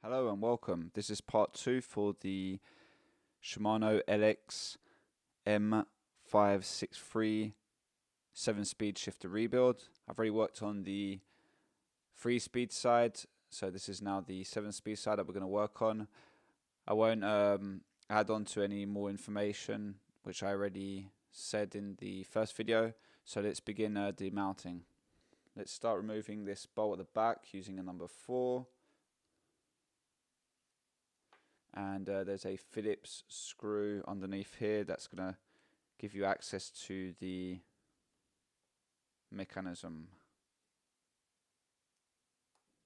Hello and welcome. This is part 2 for the Shimano LX M563 7-speed shifter rebuild. I've already worked on the 3-speed side, so this is now the 7-speed side that we're going to work on. I won't add on to any more information which I already said in the first video, so let's begin demounting. Let's start removing this bolt at the back using a number 4. And there's a Phillips screw underneath here that's going to give you access to the mechanism.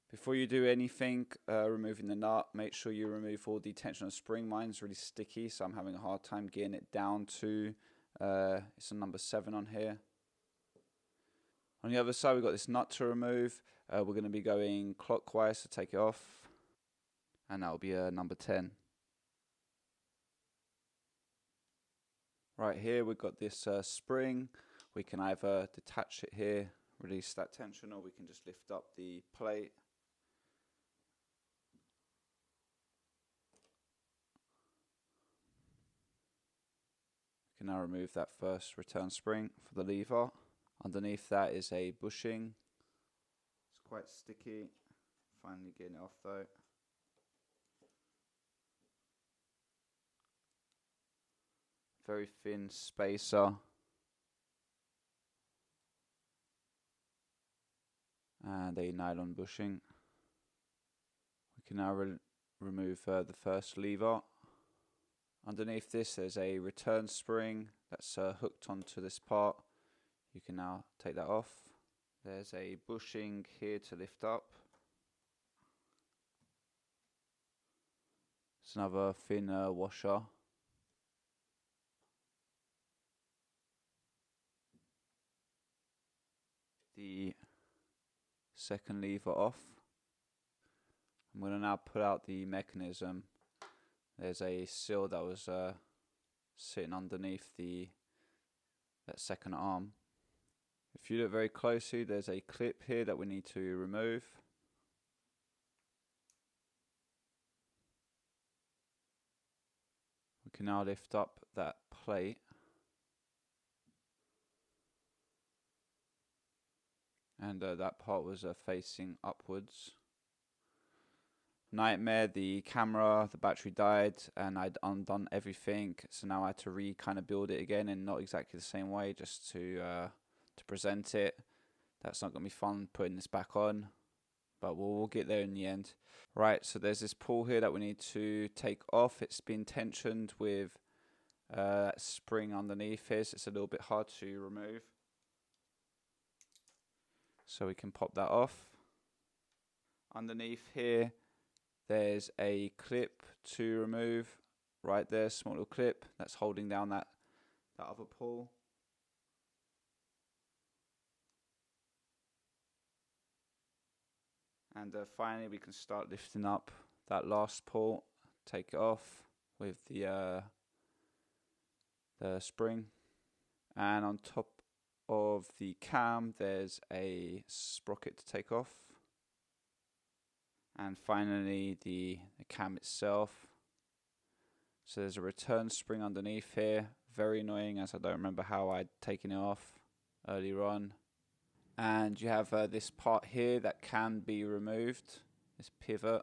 Before you do anything removing the nut, make sure you remove all the tension on the spring. Mine's really sticky, so I'm having a hard time getting it down to it's a number 7 on here. On the other side we've got this nut to remove. We're going to be going clockwise to take it off, and that will be number 10. Right here we've got this spring. We can either detach it here, release that tension, or we can just lift up the plate. We can now remove that first return spring for the lever. Underneath that is a bushing. It's quite sticky. Finally getting it off though. Very thin spacer. And a nylon bushing. We can now remove the first lever. Underneath this there's a return spring that's hooked onto this part. You can now take that off. There's a bushing here to lift up. It's another thin washer. The second lever off. I'm going to now pull out the mechanism. There's a seal that was sitting underneath that second arm. If you look very closely, there's a clip here that we need to remove. We can now lift up that plate. And that part was facing upwards. Nightmare, the camera, the battery died, and I'd undone everything, so now I had to kind of build it again, and not exactly the same way, just to present it. That's not going to be fun putting this back on, but we'll get there in the end. Right, so there's this pull here that we need to take off. It's been tensioned with that spring underneath here, so it's a little bit hard to remove. So we can pop that off. Underneath here there's a clip to remove. Right there, small little clip that's holding down that other pull. And finally we can start lifting up that last pull. Take it off with the spring. And on top of the cam there's a sprocket to take off, and finally the cam itself. So there's a return spring underneath here, very annoying as I don't remember how I'd taken it off earlier on. And you have this part here that can be removed, this pivot.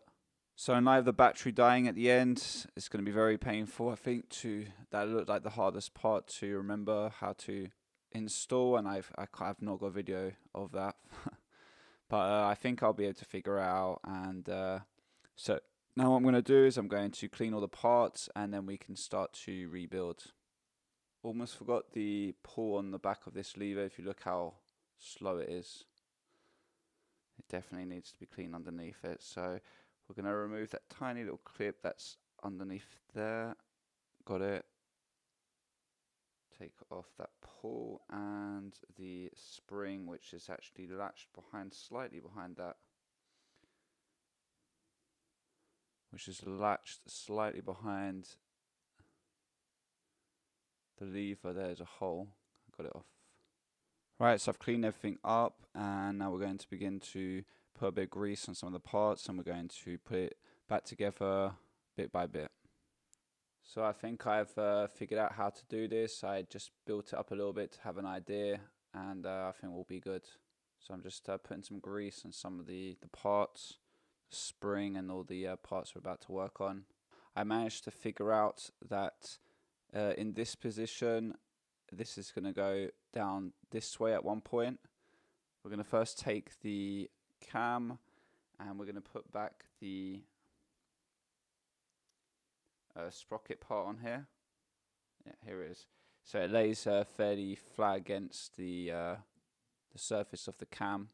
So in light of the battery dying at the end, it's going to be very painful. I think that looked like the hardest part to remember how to install, and I've not got a video of that. But I think I'll be able to figure it out. And so now what I'm going to do is I'm going to clean all the parts, and then we can start to rebuild. Almost forgot the pull on the back of this lever. If you look how slow it is, it definitely needs to be cleaned underneath it. So we're going to remove that tiny little clip that's underneath there. Got it. Take off that pull and the spring, which is actually latched behind, slightly behind that, which is latched slightly behind the lever. There's a hole. Got it off. Right, so I've cleaned everything up, and now we're going to begin to put a bit of grease on some of the parts, and we're going to put it back together bit by bit. So I think I've figured out how to do this. I just built it up a little bit to have an idea, and I think we'll be good. So I'm just putting some grease on some of the parts, the spring and all the parts we're about to work on. I managed to figure out that in this position, this is going to go down this way at one point. We're going to first take the cam and we're going to put back the sprocket part on here. Yeah, here it is. So it lays fairly flat against the surface of the cam.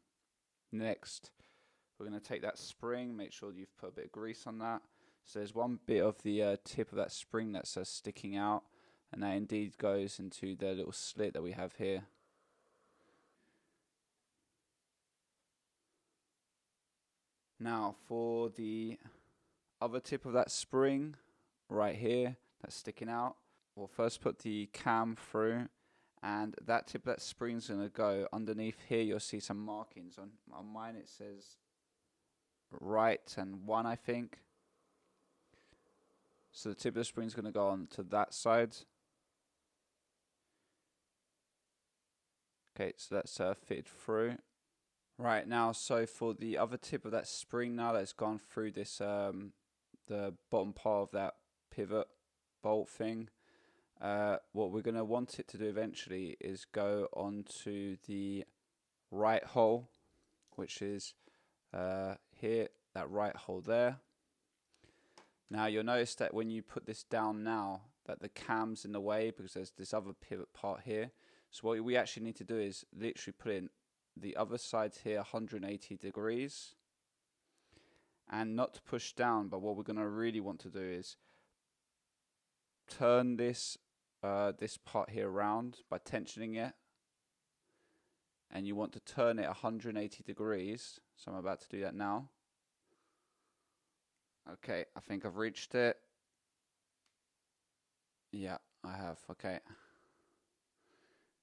Next, we're going to take that spring, make sure you've put a bit of grease on that. So there's one bit of the tip of that spring that's sticking out, and that indeed goes into the little slit that we have here. Now for the other tip of that spring right here that's sticking out, we'll first put the cam through, and that tip of that spring is going to go underneath here. You'll see some markings on mine. It says right and 1, I think. So the tip of the spring is going to go on to that side. Okay, so that's fitted through. Right now, so for the other tip of that spring now that's gone through this, the bottom part of that pivot bolt thing, what we're going to want it to do eventually is go onto the right hole, which is here, that right hole there. Now you'll notice that when you put this down now, that the cam's in the way because there's this other pivot part here. So what we actually need to do is literally put in the other side here 180 degrees and not to push down, but what we're going to really want to do is turn this this part here around by tensioning it, and you want to turn it 180 degrees. So I'm about to do that now. Okay, I think I've reached it. Yeah, I have. Okay.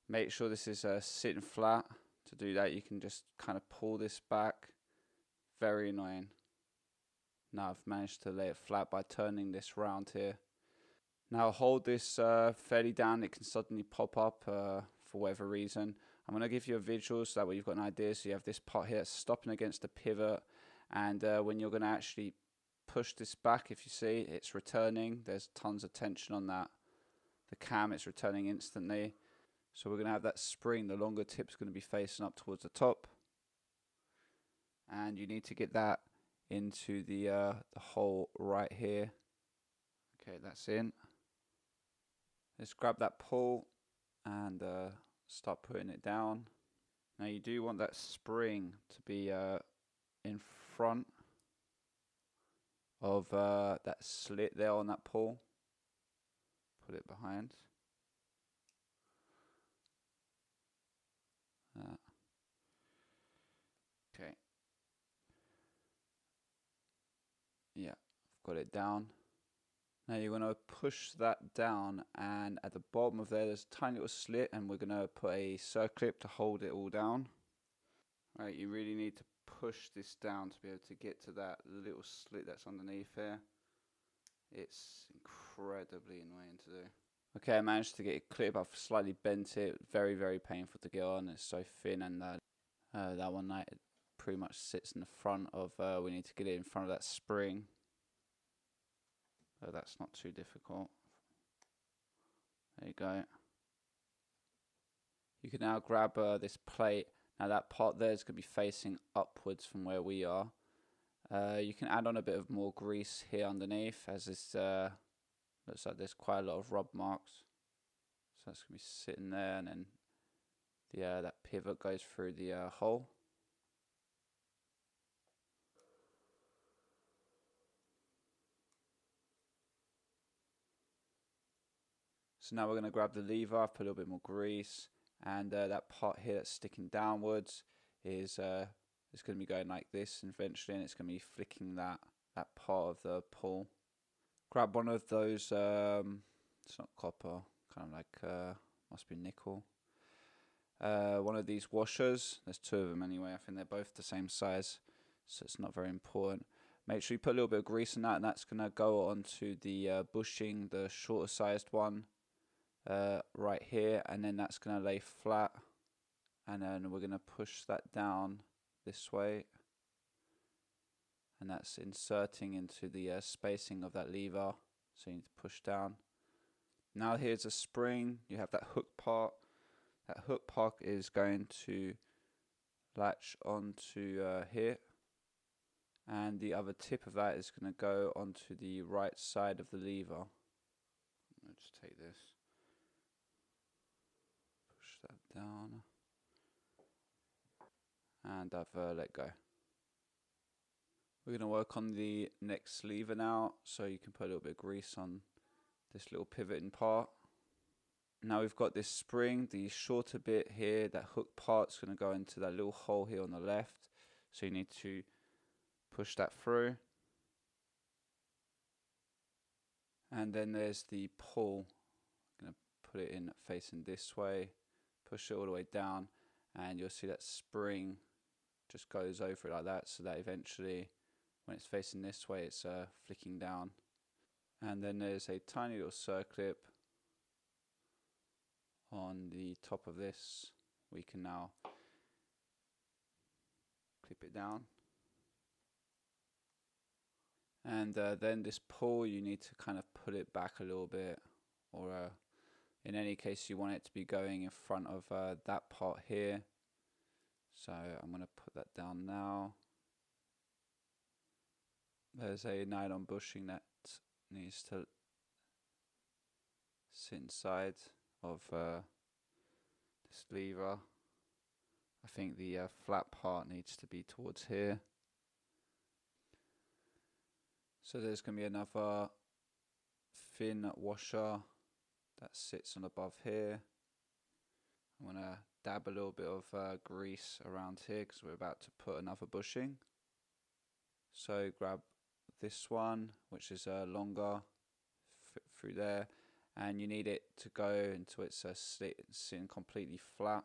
Make sure this is sitting flat. To do that, you can just kind of pull this back. Very annoying. Now I've managed to lay it flat by turning this round here. Now hold this fairly down. It can suddenly pop up for whatever reason. I'm going to give you a visual so that way you've got an idea. So you have this part here stopping against the pivot, and when you're going to actually push this back, if you see, it's returning. There's tons of tension on that. The cam, it's returning instantly. So we're going to have that spring, the longer tip's going to be facing up towards the top. And you need to get that into the hole right here. Okay, that's in. Let's grab that pull and start putting it down. Now you do want that spring to be in front of that slit there on that pull. Put it behind. Okay. Yeah, I've got it down. Now you're going to push that down, and at the bottom of there's a tiny little slit, and we're going to put a circlip to hold it all down. Right, you really need to push this down to be able to get to that little slit that's underneath here. It's incredibly annoying to do. Okay, I managed to get it clipped. I've slightly bent it. Very, very painful to get on. It's so thin, and that one it pretty much sits in the front of. We need to get it in front of that spring. So that's not too difficult. There you go. You can now grab this plate. Now that part there is going to be facing upwards from where we are. You can add on a bit of more grease here underneath, as this looks like there's quite a lot of rub marks. So that's going to be sitting there, and then that pivot goes through the hole. So now we're going to grab the lever, put a little bit more grease, and that part here that's sticking downwards is it's going to be going like this eventually, and it's going to be flicking that part of the pull. Grab one of those, it's not copper, kind of like, must be nickel. One of these washers, there's two of them anyway, I think they're both the same size, so it's not very important. Make sure you put a little bit of grease on that, and that's going to go onto the bushing, the shorter sized one right here, and then that's going to lay flat, and then we're going to push that down this way, and that's inserting into the spacing of that lever, so you need to push down. Now here's a spring, you have that hook part. That hook part is going to latch onto here, and the other tip of that is going to go onto the right side of the lever. I'll just take this, push that down, and I've let go. We're going to work on the next lever now, so you can put a little bit of grease on this little pivoting part. Now we've got this spring, the shorter bit here, that hook part's going to go into that little hole here on the left, so you need to push that through. And then there's the pull. I'm going to put it in facing this way, push it all the way down, and you'll see that spring just goes over it like that, so that eventually when it's facing this way it's flicking down. And then there's a tiny little circlip on the top of this. We can now clip it down. And then this pull, you need to kind of put it back a little bit, or in any case you want it to be going in front of that part here. So I'm going to put that down now. There's a nylon bushing that needs to sit inside of this lever. I think the flat part needs to be towards here. So there's going to be another fin washer that sits on above here. I'm going to dab a little bit of grease around here because we're about to put another bushing. So grab this one, which is longer, fit through there, and you need it to go until it's sitting completely flat.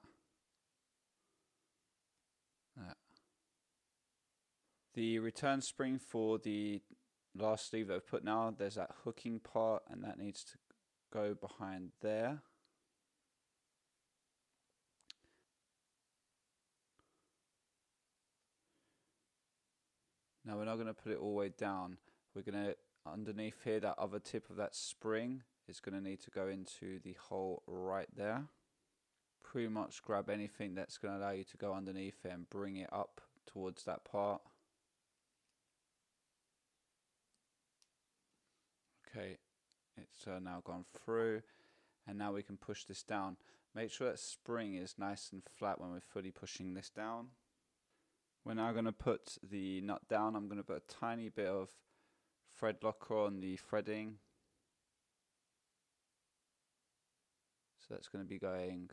The return spring for the last sleeve that I've put now, there's that hooking part, and that needs to go behind there. Now we're not going to put it all the way down. We're going to, underneath here, that other tip of that spring is going to need to go into the hole right there. Pretty much grab anything that's going to allow you to go underneath it and bring it up towards that part. Okay, it's now gone through, and now we can push this down. Make sure that spring is nice and flat when we're fully pushing this down. We're now going to put the nut down. I'm going to put a tiny bit of thread locker on the threading. So that's going to be going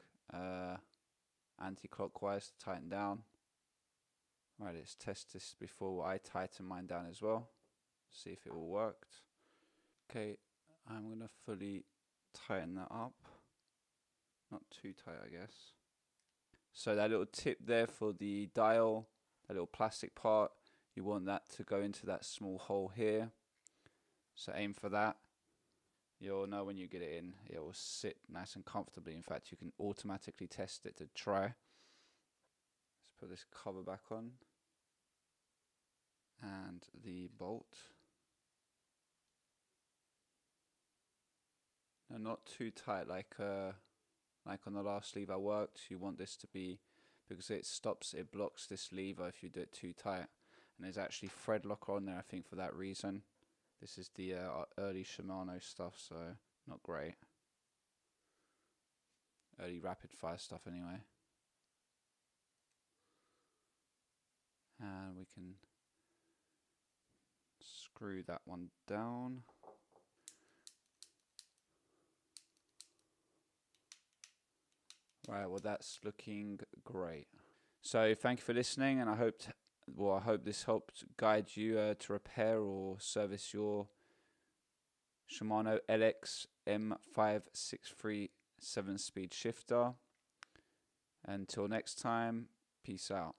anti-clockwise to tighten down. Right, let's test this before I tighten mine down as well. See if it all worked. Okay, I'm going to fully tighten that up. Not too tight, I guess. So that little tip there for the dial, that little plastic part, you want that to go into that small hole here. So aim for that. You'll know when you get it in, it will sit nice and comfortably. In fact, you can automatically test it to try. Let's put this cover back on. And the bolt. Now, not too tight like on the last sleeve I worked. You want this to be, because it blocks this lever if you do it too tight. And there's actually thread locker on there, I think, for that reason. This is the early Shimano stuff, so not great. Early rapid fire stuff anyway. And we can screw that one down. Right, well that's looking great. So thank you for listening, and I hope this helped guide you to repair or service your Shimano LX M563 7-speed shifter. Until next time, peace out.